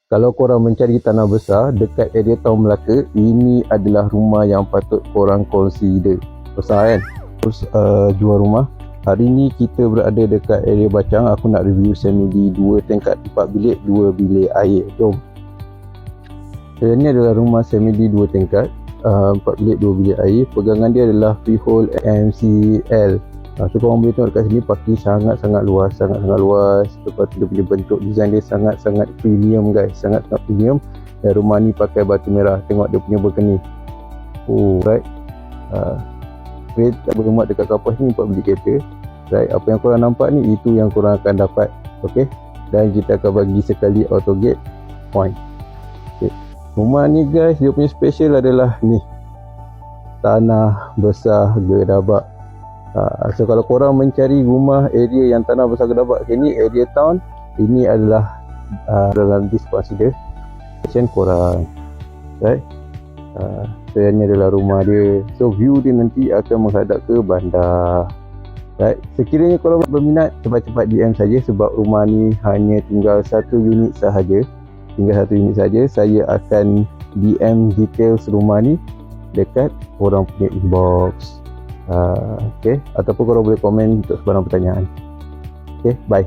Kalau korang mencari tanah besar dekat area Taman Melaka, ini adalah rumah yang patut korang consider. Besar kan? Terus jual rumah. Hari ni kita berada dekat area Bacang. Aku nak review semi-D 2 tingkat 4 bilik 2 bilik air. Jom. Ini adalah rumah semi-D 2 tingkat 4 bilik 2 bilik air. Pegangan dia adalah freehold MCL. So korang boleh tengok dekat sini, parking sangat-sangat luas, sangat-sangat luas. Lepas tu dia punya bentuk design dia sangat-sangat premium guys, sangat-sangat premium. Dan rumah ni pakai batu merah. Tengok dia punya balcony. Oh right. Tak boleh muat dekat kapas ni 4 bilik kereta. Right, apa yang korang nampak ni, itu yang korang akan dapat. Okay. Dan kita akan bagi sekali auto gate point. Okay. Rumah ni guys, dia punya special adalah ni, tanah besar gedabak. So kalau korang mencari rumah area yang tanah besar gedabak sini, area town, ini adalah dalam this consideration korang. Right. So ini adalah rumah dia. So view dia nanti akan menghadap ke bandar. Right. Sekiranya korang berminat, cepat-cepat DM saja sebab rumah ni hanya tinggal satu unit sahaja. Saya akan DM details rumah ni dekat korang punya inbox. Okay. Ataupun korang boleh komen untuk sebarang pertanyaan. Okay, bye.